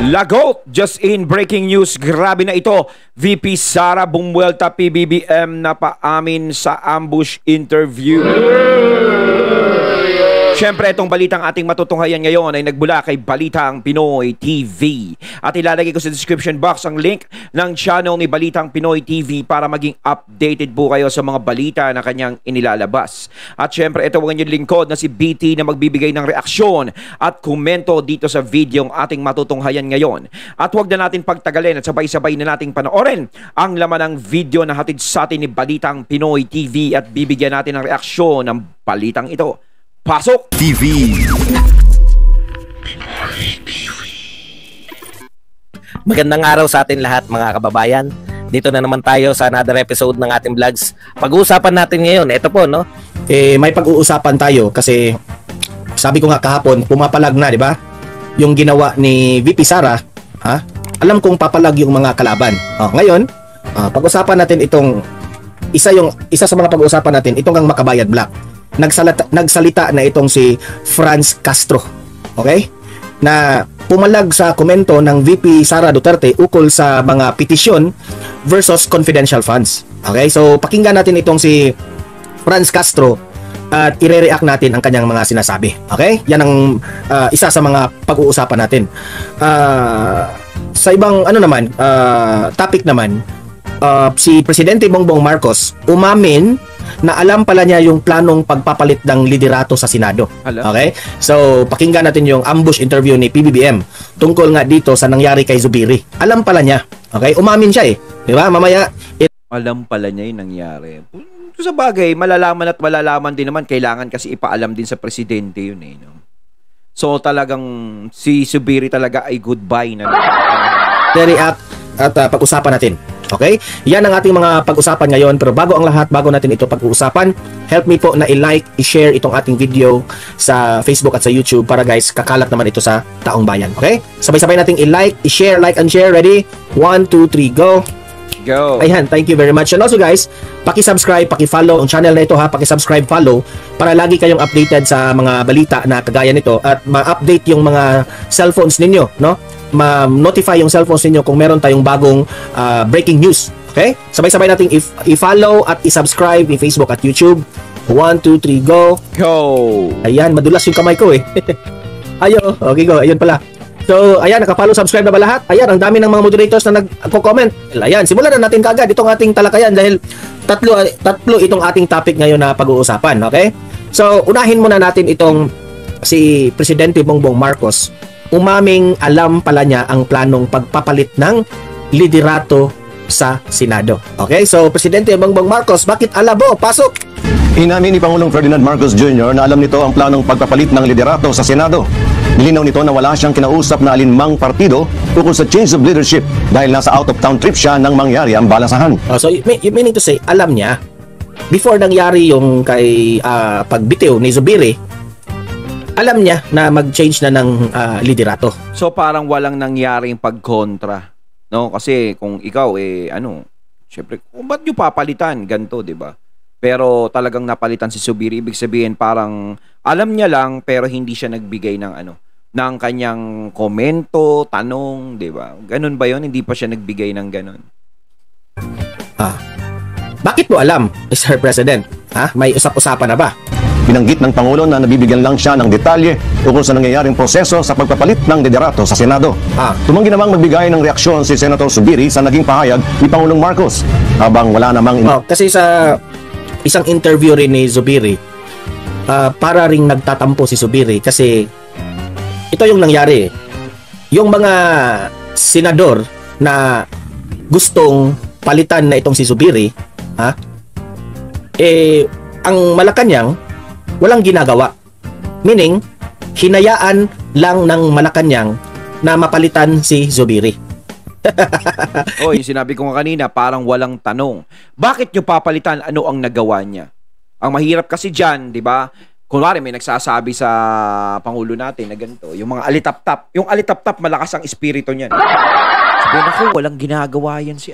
Lagot, just in breaking news, grabe na ito. VP Sara bumuelta PBBM na paamin sa ambush interview. Siyempre, itong balitang ating matutunghayan ngayon ay nagbula kay Balitang Pinoy TV. At ilalagay ko sa description box ang link ng channel ni Balitang Pinoy TV para maging updated po kayo sa mga balita na kanyang inilalabas. At siyempre, ito ang inyong lingkod na si BT na magbibigay ng reaksyon at komento dito sa video ang ating matutunghayan ngayon. At huwag na natin pagtagalin at sabay-sabay na nating panoorin ang laman ng video na hatid sa atin ni Balitang Pinoy TV at bibigyan natin ng reaksyon ng balitang ito. Pasok! TV. Magandang araw sa atin lahat mga kababayan. Dito na naman tayo sa another episode ng ating vlogs. Pag-uusapan natin ngayon, ito po no. May pag-uusapan tayo kasi sabi ko nga kahapon, pumapalag na, di ba? Yung ginawa ni VP Sara, ha? Alam kong papalag yung mga kalaban. Ngayon, pag-usapan natin itong isa sa mga pag-uusapan natin, itong ang Makabayan Black. Nagsalita na itong si Franz Castro, okay? Na pumalag sa komento ng VP Sara Duterte ukol sa mga petisyon versus confidential funds. Okay? So pakinggan natin itong si Franz Castro at ire-react natin ang kanyang mga sinasabi. Okay? Yan ang isa sa mga pag-uusapan natin. Sa ibang topic naman, si Presidente Bongbong Marcos umamin na alam pala niya yung planong pagpapalit ng liderato sa Senado. Okay? So, pakinggan natin yung ambush interview ni PBBM tungkol nga dito sa nangyari kay Zubiri. Alam pala niya. Okay? Umamin siya eh. Di ba? Mamaya... Alam pala niya yung nangyari. Sa bagay, malalaman at malalaman din naman. Kailangan kasi ipaalam din sa presidente yun eh. No? So, talagang si Zubiri talaga ay goodbye na. React at pag-usapan natin. Okay? Yan ang ating mga pag-usapan ngayon. Pero bago ang lahat, bago natin ito pag-uusapan, help me po na i-like, i-share itong ating video sa Facebook at sa YouTube para guys, kakalat naman ito sa taong bayan. Okay? Sabay-sabay nating i-like, i-share, like and share. Ready? 1, 2, 3, go! Go! Ayan, thank you very much. And also guys, paki-subscribe, paki-follow ang channel na ito ha. Paki-subscribe, follow para lagi kayong updated sa mga balita na kagaya nito at ma-update yung mga cellphones ninyo, no? Ma-notify yung cellphones ninyo kung meron tayong bagong breaking news. Okay? Sabay-sabay nating i-follow at i-subscribe in Facebook at YouTube. 1, 2, 3, go! Go! Ayan, madulas yung kamay ko eh. Ayo, okay go. Ayun pala. So, ayan, nakapollow, subscribe na ba lahat? Ayan, ang dami ng mga moderators na nagko-comment. Ayan, simulan na natin kaagad itong ating talakayan dahil tatlo itong ating topic ngayon na pag-uusapan. Okay? So, unahin muna natin itong si Presidente Bongbong Marcos. Umaming alam pala niya ang planong pagpapalit ng liderato sa Senado. Okay? So, Presidente Bongbong Marcos, bakit alabo? Pasok! Inamin ni Pangulong Ferdinand Marcos Jr. na alam nito ang planong pagpapalit ng liderato sa Senado. Nilinaw nito na wala siyang kinausap na alinmang partido tungkol sa change of leadership dahil nasa out-of-town trip siya nang mangyari ang balasahan. So, you meaning to say, alam niya, before nangyari yung kay pagbitiw ni Zubiri, alam niya na mag-change na ng liderato. So parang walang nangyaring pagkontra, no? Kasi kung ikaw syempre, kung ba't nyo papalitan ganito, 'di ba? Pero talagang napalitan si Zubiri, ibig sabihin parang alam niya lang pero hindi siya nagbigay ng ng kanyang komento, tanong, 'di ba? Ganun ba 'yon? Hindi pa siya nagbigay ng ganun. Bakit mo alam, Mr. President? May usap-usapan na ba? Binanggit ng Pangulo na nabibigyan lang siya ng detalye tungkol sa nangyayaring proseso sa pagpapalit ng liderato sa Senado. Tumanggi namang magbigay ng reaksyon si Senator Zubiri sa naging pahayag ni Pangulong Marcos. Habang wala namang... kasi sa isang interview rin ni Zubiri, para ring nagtatampo si Zubiri kasi ito yung nangyari. Yung mga senador na gustong palitan na itong si Zubiri, ang Malacanang walang ginagawa. Meaning, hinayaan lang ng Malacanang na mapalitan si Zubiri. Yung sinabi ko nga kanina, parang walang tanong. Bakit nyo papalitan? Ano ang nagawa niya? Ang mahirap kasi dyan, di ba? Kunwari may nagsasabi sa Pangulo natin na ganito, yung mga alitap-tap. Yung alitap-tap, malakas ang espiritu niyan. Sabihin ako, walang ginagawa yan si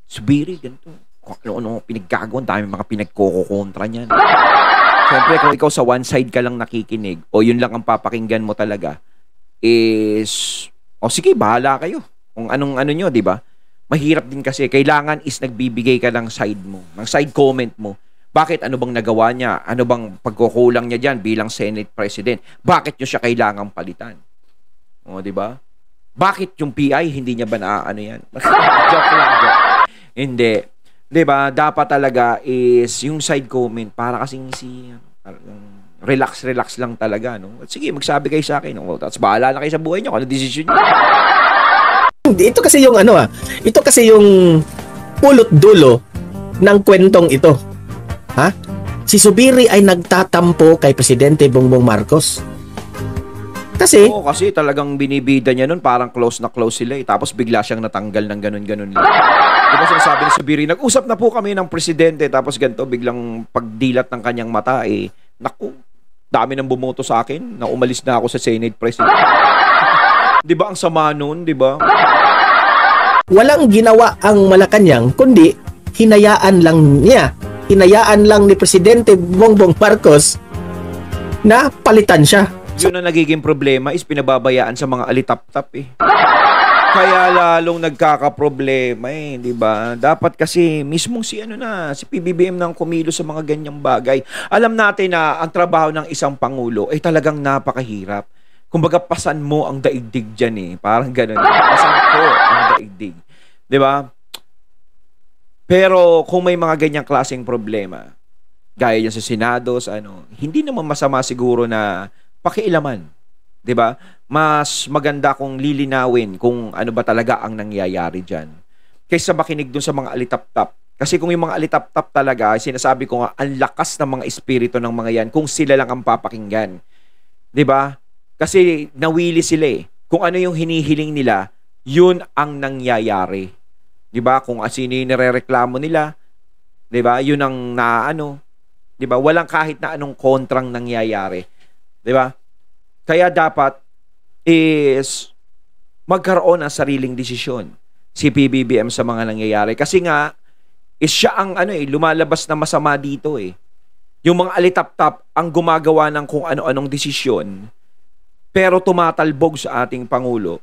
Zubiri, ganito. Ano pinaggagawa, dami mga pinagkokontra niyan. Siyempre, kung ikaw sa one side ka lang nakikinig o yun lang ang papakinggan mo talaga, is O sige, bahala kayo. Kung anong ano nyo, di ba? Mahirap din kasi. Kailangan is nagbibigay ka ng side mo, ng side comment mo. Bakit? Ano bang nagawa niya? Ano bang pagkukulang niya dyan bilang Senate President? Bakit nyo siya kailangang palitan? O, di ba? Bakit yung PI, hindi niya ba ano yan? Joke lang, joke. Hindi. Di ba? Dapat talaga is yung side comment para kasing relax lang talaga. No? At sige, magsabi kayo sa akin. No? Tapos bahala na kayo sa buhay niyo. Ano decision niyo? Ito kasi yung ito kasi yung pulot dulo ng kwentong ito. Ha? Si Zubiri ay nagtatampo kay Presidente Bongbong Marcos. Kasi kasi talagang binibida niya nun, parang close na close sila eh. Tapos bigla siyang natanggal ng ganun-ganun lang. Diba sinasabi ni Zubiri, nag-usap na po kami ng presidente, tapos ganito, biglang pagdilat ng kanyang mata eh, naku, dami nang bumoto sa akin, na umalis na ako sa Senate President. Di ba ang sama nun, di ba? walang ginawa ang Malacanang, kundi hinayaan lang ni Presidente Bongbong Marcos na palitan siya. Yun ang nagiging problema is pinababayaan sa mga alitap-tap eh. Kaya lalong nagkakaproblema eh, di ba? Dapat kasi mismong si PBBM nang kumilos sa mga ganyang bagay. Alam natin na ang trabaho ng isang pangulo ay talagang napakahirap. Kumbaga pasan mo ang daigdig diyan eh. Parang ganoon. Pasan ko ang daigdig. Di ba? Pero kung may mga ganyang klaseng problema, gaya yan sa Senado, hindi naman masama siguro na pakialaman. 'Di ba? Mas maganda kung lilinawin kung ano ba talaga ang nangyayari diyan kaysa makinig dun sa mga alitap-tap. Kasi kung yung mga alitap-tap talaga, sinasabi ko nga, ang lakas ng mga espiritu ng mga yan kung sila lang ang papakinggan. 'Di ba? Kasi nawili sila eh. Kung ano yung hinihiling nila, yun ang nangyayari. 'Di ba? Kung sino yung nirereklamo nila, 'di ba? Yun ang 'di ba? Walang kahit na anong kontrang nangyayari. 'Di ba? Kaya dapat is magkaroon ng sariling desisyon si PBBM sa mga nangyayari. Kasi nga, is siya ang lumalabas na masama dito eh. Yung mga alitap-tap ang gumagawa ng kung ano-anong desisyon, pero tumatalbog sa ating Pangulo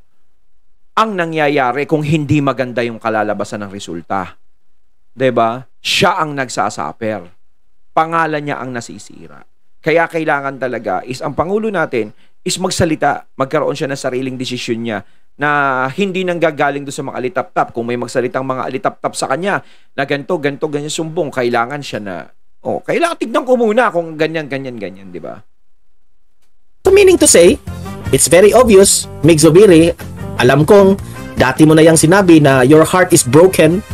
ang nangyayari kung hindi maganda yung kalalabasan ng resulta. 'Di ba? Siya ang nagsasaper. Pangalan niya ang nasisira. Kaya kailangan talaga is ang Pangulo natin is magsalita, magkaroon siya ng sariling desisyon niya na hindi nang gagaling doon sa mga alitap-tap. Kung may magsalitang mga alitap-tap sa kanya na ganito, ganyan sumbong, kailangan siya na, kailangan tignan ko muna kung ganyan, di ba? So meaning to say, it's very obvious, Mig Zubiri, alam kong dati mo na yung sinabi na your heart is broken,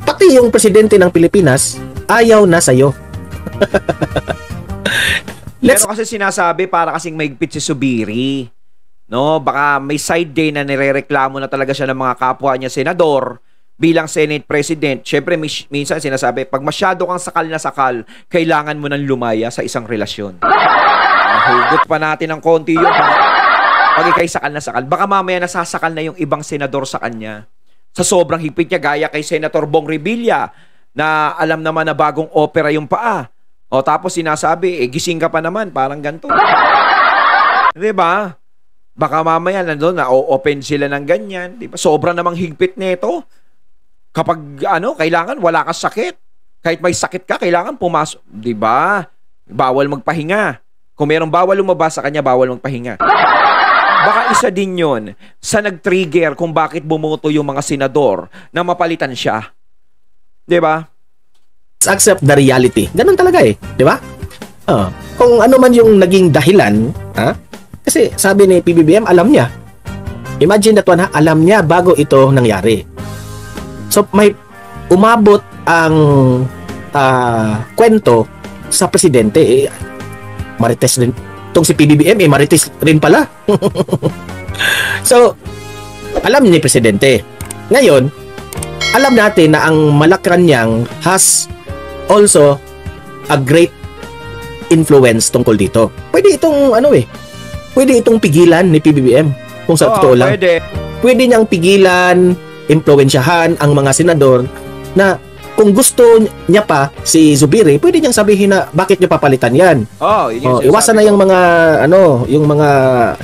pati yung presidente ng Pilipinas, ayaw na sa'yo. Pero kasi sinasabi para kasing maigpit si Zubiri. No, baka may side day na nirereklamo na talaga siya ng mga kapwa niya senador bilang Senate President. Syempre minsan sinasabi, pag masyado kang sakal na sakal, kailangan mo nang lumaya sa isang relasyon. Hugot pa natin ng konti yun. Pag ikay sakal na sakal, baka mamaya nasasakal na yung ibang senador sa kanya. Sa sobrang higpit niya, gaya kay Senator Bong Revilla, na alam naman na bagong opera yung paa. Tapos sinasabi, gising ka pa naman, parang ganito. Diba? Baka mamaya na-open sila ng ganyan. Diba? Sobra namang higpit nito. Kapag, kailangan wala ka sakit. Kahit may sakit ka, kailangan pumasok. Diba? Bawal magpahinga. Kung merong bawal lumabas sa kanya, bawal magpahinga. Baka isa din yun sa nag-trigger kung bakit bumoto yung mga senador na mapalitan siya. Diba? Accept the reality. Ganun talaga eh, di ba? Kung ano man yung naging dahilan, kasi sabi ni PBBM, alam niya. Imagine that one, alam niya bago ito nangyari. So may umabot ang kwento sa presidente. Marites rin. Itong si PBBM, marites rin pala. So, alam ni presidente. Ngayon, alam natin na ang Malacanang has also a great influence tungkol dito. Pwede itong pigilan ni PBBM kung sa totoo lang. Pwede niyang pigilan, impluwensyahan ang mga senador na kung gusto niya pa si Zubiri, pwede niyang sabihin na bakit niyo papalitan yan. Yun yung Iwasan na sinasabi yung ko. mga yung mga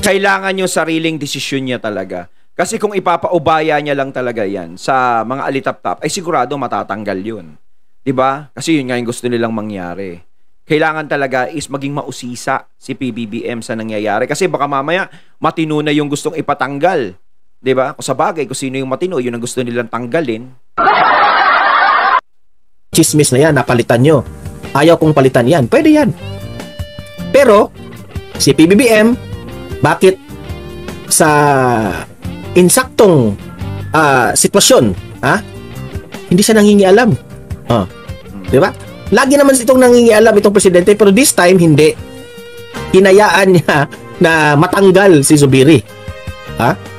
Kailangan yung sariling desisyon niya talaga. Kasi kung ipapaubaya niya lang talaga yan sa mga alitap-tap, ay sigurado matatanggal yun. 'Di ba? Kasi yun nga yung gusto nilang mangyari. Kailangan talaga is maging mausisa si PBBM sa nangyayari. Kasi baka mamaya matino na yung gustong ipatanggal. 'Di ba? Kung sa bagay, kung sino yung matino, yun ang gusto nilang tanggalin. chismis na yan, napalitan nyo. Ayaw kong palitan yan. Pwede yan. Pero, si PBBM, bakit sa insaktong sitwasyon, hindi siya nangingialam? Di ba? Lagi naman itong nangingialam itong presidente, pero this time, hindi. Hinayaan niya na matanggal si Zubiri.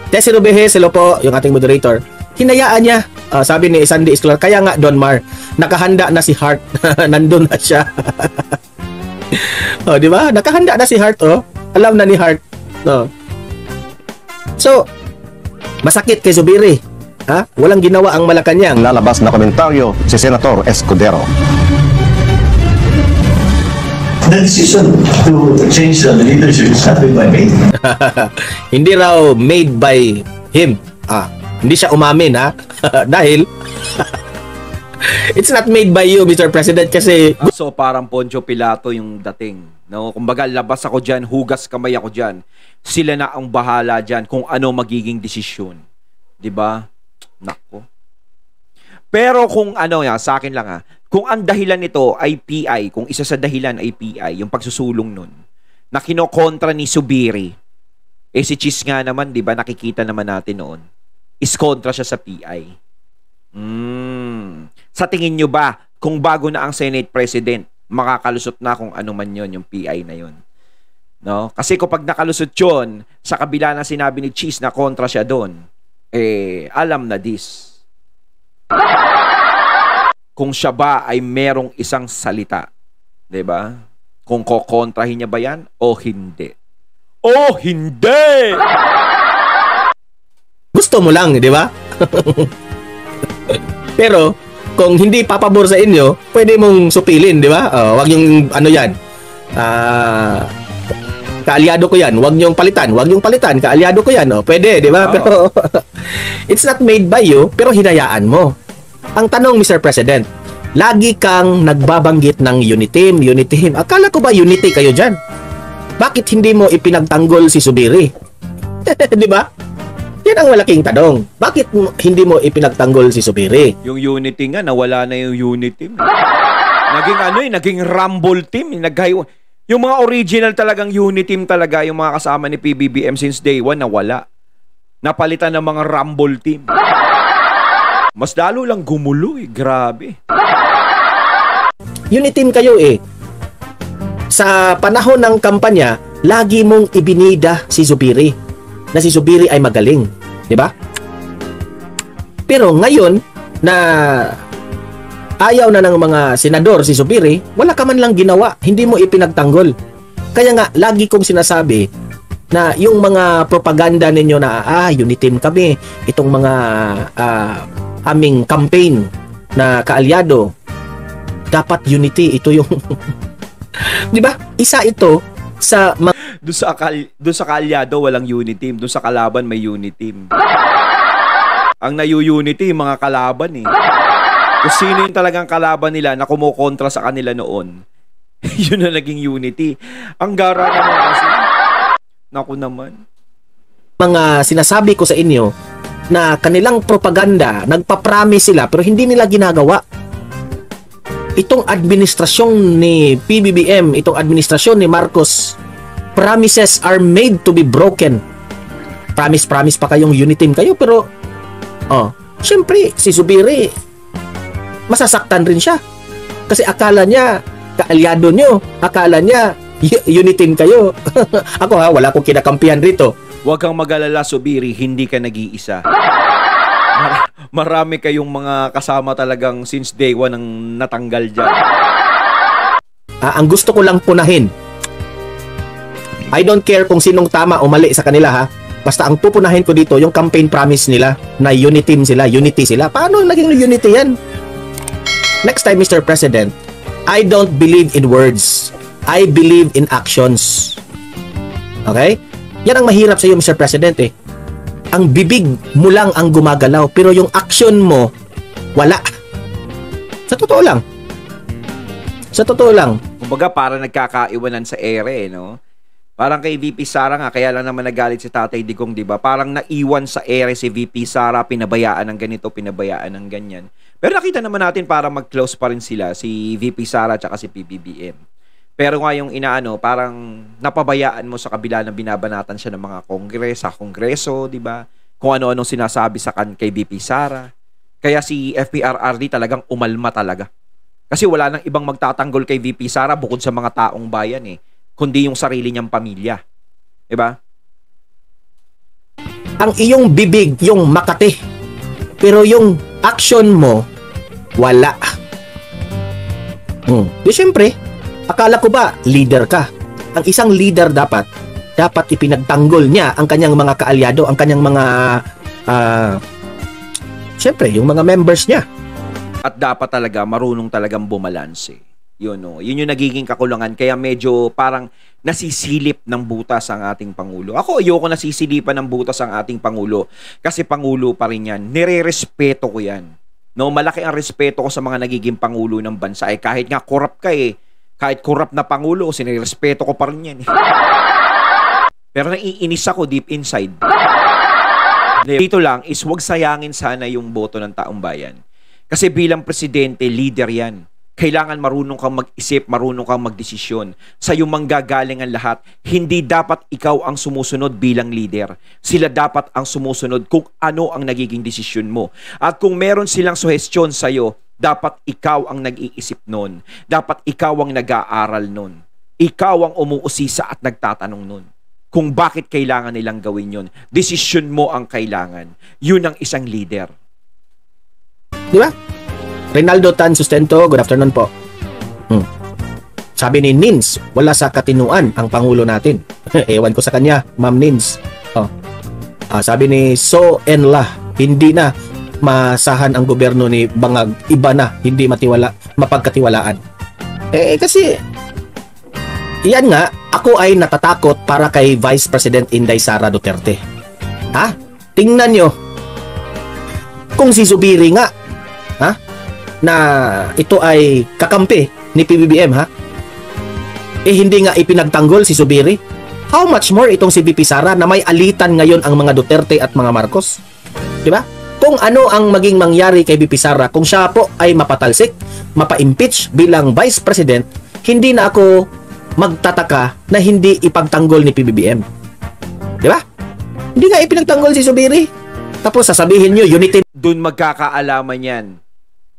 Tessie Rubejes, hello po, yung ating moderator. Hinayaan niya. Sabi ni Sandy Escolar, kaya nga Don Mar, nakahanda na si Hart. Nandun na siya. Di ba? Nakahanda na si Hart, Alam na ni Hart. So, masakit kay Zubiri. Walang ginawa ang Malacanang. Lalabas na komentaryo si Senator Escudero. The decision to change the leadership is not made by me. Hindi raw made by him. Hindi siya umamin, dahil it's not made by you, Mr. President, kasi So parang Poncio Pilato yung dating. No? Kumbaga, labas ako dyan, hugas kamay ako dyan. Sila na ang bahala dyan kung ano magiging desisyon. 'Di ba? Nako. Pero kung sa akin lang kung ang dahilan nito ay PI, kung isa sa dahilan ay PI, yung pagsusulong nun, na kinokontra ni Zubiri, si Chis nga naman, 'di ba, nakikita naman natin noon, is kontra siya sa PI. Sa tingin nyo ba, kung bago na ang Senate President, makakalusot na kung ano man yon yung PI na yon? No? Kasi kapag nakalusot yun, sa kabila ng sinabi ni Cheese na kontra siya doon, alam na this. Kung siya ba ay merong isang salita, 'di ba? Kung kokontrahin niya ba yan o hindi? O hindi! gusto mo lang, di ba? Pero, kung hindi papabor sa inyo, pwede mong supilin, di ba? Wag yung yan. Kaalyado ko yan. Wag yung palitan. Kaalyado ko yan. Pwede, di ba? Pero, it's not made by you, pero hinayaan mo. Ang tanong, Mr. President, lagi kang nagbabanggit ng unity team. Akala ko ba unity kayo dyan? Bakit hindi mo ipinagtanggol si Zubiri? Di ba? Yan ang malaking tanong. Bakit hindi mo ipinagtanggol si Zubiri? Yung unity nga, nawala na yung unity team. Naging rumble team. Yung mga original talagang unity team talaga, yung mga kasama ni PBBM since day one, nawala. Napalitan ng mga rumble team. Mas lalo lang gumulo grabe. Unity team kayo Sa panahon ng kampanya, lagi mong ibinida si Zubiri. Na si Zubiri ay magaling, di ba? Pero ngayon na ayaw na ng mga senador si Zubiri, wala ka man lang ginawa, hindi mo ipinagtanggol. Kaya nga lagi kong sinasabi na yung mga propaganda ninyo na unity team kami, itong mga aming campaign na kaalyado, dapat unity, ito yung di ba? Isa ito sa Doon sa kaalyado, walang unity team. Doon sa kalaban, may unity team. Ang nayu-unity, mga kalaban Kung sino yung talagang kalaban nila na kumukontra sa kanila noon, yun na naging unity. Ang gara naman kasi. Naku naman. Mga sinasabi ko sa inyo na kanilang propaganda, nagpa-promise sila pero hindi nila ginagawa. Itong administrasyon ni PBBM, itong administrasyon ni Marcos, promises are made to be broken. Promise pa kayong unity team kayo, pero syempre si Zubiri masasaktan rin siya. Kasi akala niya kaalyado nyo, akala niya unity team kayo. Ako wala akong kinakampihan rito. Huwag kang mag-alala, Zubiri, hindi ka nag-iisa. Marami kayong mga kasama talagang since day one ang natanggal dyan. Ang gusto ko lang punahin, I don't care kung sinong tama o mali sa kanila basta ang pupunahin ko dito yung campaign promise nila na unity team sila, unity sila. Paano naging unity yan? next time, Mr. President, I don't believe in words. I believe in actions. Okay? Yan ang mahirap sa iyo, Mr. President eh. Ang bibig mo lang ang gumagalaw, pero yung action mo, wala. Sa totoo lang. Sa totoo lang. Kumbaga, para nagkakaiwanan sa ere, no? Parang kay VP Sara nga, kaya lang naman nagalit si Tatay Digong, di ba? Parang naiwan sa ere si VP Sara, pinabayaan ng ganito, pinabayaan ng ganyan. Pero nakita naman natin para mag-close pa rin sila, si VP Sara at si PBBM. Pero nga yung inaano, parang napabayaan mo sa kabila ng binabanatan siya ng mga kongreso, di ba? Kung ano-anong sinasabi sa kay VP Sara. Kaya si FPRRD talagang umalma talaga. Kasi wala nang ibang magtatanggol kay VP Sara bukod sa mga taong bayan eh, kundi yung sarili niyang pamilya. Diba? Ang iyong bibig, yung makati. Pero yung action mo, wala. Di syempre, akala ko ba, leader ka? Ang isang leader dapat ipinagtanggol niya ang kanyang mga kaalyado, ang kanyang mga, syempre, yung mga members niya. At dapat talaga marunong talagang bumalanse. Yun, no? Yun yung nagiging kakulangan. Kaya medyo parang nasisilip ng butas ang ating Pangulo. Ako, ayoko nasisilipan ng butas ang ating Pangulo. Kasi Pangulo pa rin yan. Nire-respeto ko yan. No, malaki ang respeto ko sa mga nagiging Pangulo ng bansa. Eh, kahit nga korap ka eh. Kahit korap na Pangulo, sinirespeto ko pa rin yan eh. Pero naiinis ako deep inside. Dito lang is huwag sayangin sana yung boto ng taong bayan. Kasi bilang presidente, leader yan. Kailangan marunong kang mag-isip, marunong kang magdesisyon. Sa iyong manggagaling ang lahat, hindi dapat ikaw ang sumusunod bilang leader. Sila dapat ang sumusunod kung ano ang nagiging desisyon mo. At kung meron silang suhestyon sa iyo, dapat ikaw ang nag-iisip nun. Dapat ikaw ang nag-aaral nun. Ikaw ang umuusisa at nagtatanong nun. Kung bakit kailangan nilang gawin yun. Desisyon mo ang kailangan. Yun ang isang leader. Di ba? Reynaldo Tan Sustento, good afternoon po. Sabi ni Nins, wala sa katinuan ang Pangulo natin. Ewan ko sa kanya, Ma'am Nins. Sabi ni So Enla, hindi na masahan ang gobyerno ni Bangag. Iba na, hindi mapagkatiwalaan. Kasi, yan nga, ako ay natatakot para kay Vice President Inday Sara Duterte. Ha? Tingnan nyo. Kung si Zubiri nga, na ito ay kakampi ni PBBM, hindi nga ipinagtanggol si Zubiri. How much more itong si VP Sara na may alitan ngayon ang mga Duterte at mga Marcos? Diba? Kung ano ang maging mangyari kay VP Sara, kung siya po ay mapatalsik, mapa-impeach bilang Vice President, hindi na ako magtataka na hindi ipagtanggol ni PBBM. Diba? Hindi nga ipinagtanggol si Zubiri. Tapos sasabihin nyo, unity. Doon magkakaalaman yan.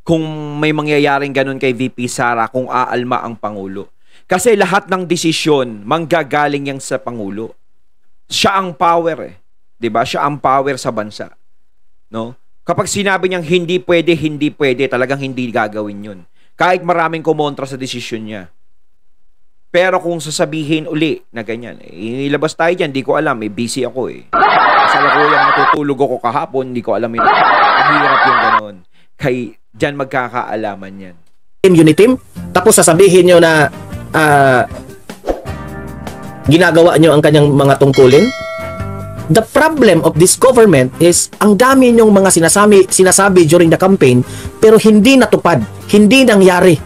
Kung may mangyayaring ganun kay VP Sara, kung aalma ang Pangulo. Kasi lahat ng desisyon, manggagaling yang sa Pangulo. Siya ang power eh. 'Di ba? Siya ang power sa bansa. No? Kapag sinabi niyang hindi pwede, talagang hindi gagawin yun. Kahit maraming kumontra sa desisyon niya. Pero kung sasabihin uli na ganyan, ilabas tayo dyan, di ko alam, busy ako eh. Sa lakuyang natutulog ako kahapon, di ko alam yun. Mahirap yung ganon. Kay dyan magkakaalaman yan. Unitim, tapos sasabihin nyo na ginagawa nyo ang kanyang mga tungkulin. The problem of this government is ang dami nyong mga sinasabi during the campaign pero hindi natupad, hindi nangyari.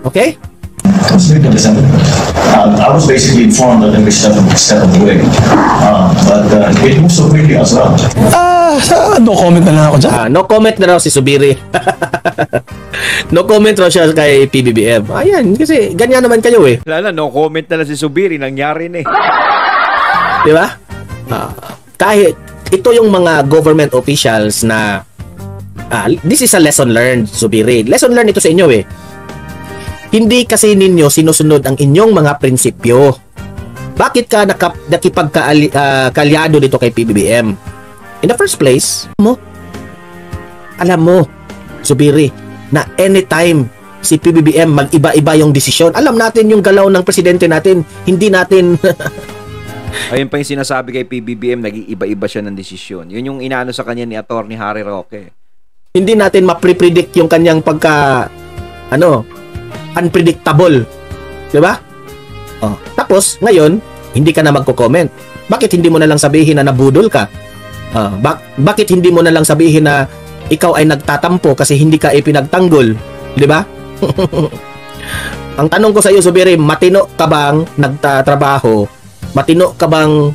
Okay? I was basically informed that we step away. But it moves so quickly as well. No comment na lang ako dyan. No comment na raw si Zubiri. No comment raw siya kay PBBM. Ayan, kasi ganyan naman kayo eh. Wala na, no comment na lang si Zubiri, nangyari na eh. Di ba? Kahit ito yung mga government officials na this is a lesson learned, Zubiri. Lesson learned ito sa inyo eh. Hindi kasi ninyo sinusunod ang inyong mga prinsipyo. Bakit ka nakipagkalyado dito kay PBBM? In the first place, alam mo, Zubiri, na anytime si PBBM mag-iba-iba yung desisyon, alam natin yung galaw ng presidente natin, hindi natin... Ayun pa yung sinasabi kay PBBM, nag-iiba-iba siya ng desisyon. Yun yung inaano sa kanya ni Atty. Harry Roque. Hindi natin ma-predict yung kanyang unpredictable. 'Di ba? Oh, tapos ngayon, hindi ka na magko-comment. Bakit hindi mo na lang sabihin na nabudol ka? Bakit hindi mo na lang sabihin na ikaw ay nagtatampo kasi hindi ka ipinagtanggol? 'Di ba? Ang tanong ko sa iyo, Zubiri, matino ka bang nagtatrabaho? Matino ka bang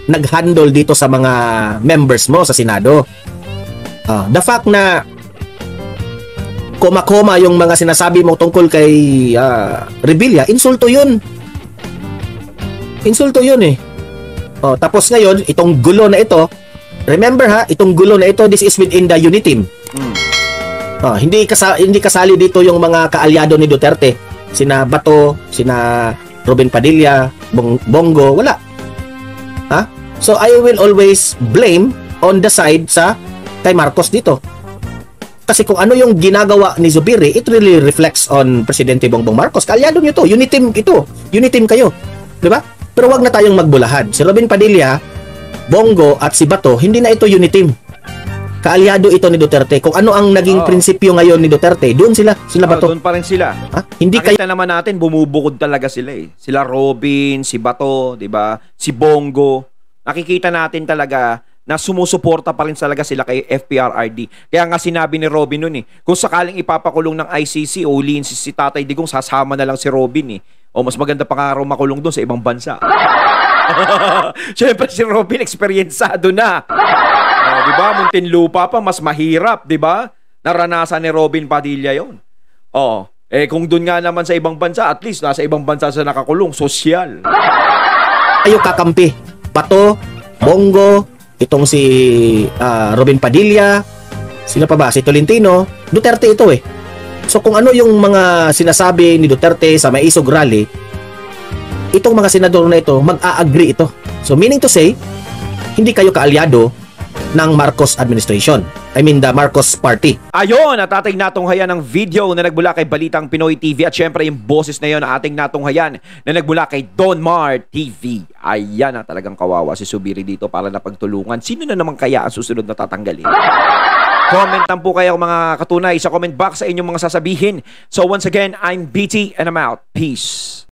nag-handle dito sa mga members mo sa Senado? The fact na koma-koma yung mga sinasabi mo tungkol kay Revilla, insulto yun. Insulto yun eh. Tapos ngayon, itong gulo na ito, remember ha, itong gulo na ito, this is within the UNITEAM. Hindi kasali dito yung mga kaalyado ni Duterte. Sina Bato, sina Robin Padilla, Bongo, wala. So I will always blame on the side sa kay Marcos dito. Kasi kung ano yung ginagawa ni Zubiri, it really reflects on Presidente Bongbong Marcos. Kaalyado nyo to, UNITEAM ito. UNITEAM kayo. Di ba? Pero wag na tayong magbulahan. Si Robin Padilla, Bongo at si Bato, hindi na ito UNITEAM. Kaalyado ito ni Duterte. Kung ano ang naging prinsipyo ngayon ni Duterte, doon sila Bato. Doon pa rin sila. Hindi Nakita naman natin, bumubukod talaga sila eh. Sila Robin, si Bato, di ba? Si Bongo. Nakikita natin talaga na sumusuporta pa rin talaga sila kay FPRRD. Kaya nga sinabi ni Robin nun eh, kung sakaling ipapakulong ng ICC o ulihin si Tatay Digong, sasama na lang si Robin eh. O mas maganda pa nga raw makulong doon sa ibang bansa. Siyempre si Robin, experiencado na. Diba? Muntinlupa pa, mas mahirap, diba? Naranasan ni Robin Padilla yon. Kung doon nga naman sa ibang bansa, at least nasa ibang bansa sa nakakulong, sosyal. Ayaw kakampi. Bato, Bongo, itong si Robin Padilla, sino pa ba? Si Tolentino, Duterte ito eh. So kung ano yung mga sinasabi ni Duterte sa Maisog Rally, itong mga senador na ito, mag-a-agree ito. So meaning to say, hindi kayo kaalyado ng Marcos administration. I mean the Marcos party. Ayon, at ating natunghayan ng video na nagmula kay Balitang Pinoy TV at syempre yung boses na yon na ating natunghayan na nagmula kay Don Mar TV. Ayan na talagang kawawa si Zubiri dito para na pagtulungan. Sino na naman kaya ang susunod na tatanggalin? Commentan po kayo mga katunay sa comment box sa inyong mga sasabihin. So once again, I'm BT and I'm out. Peace.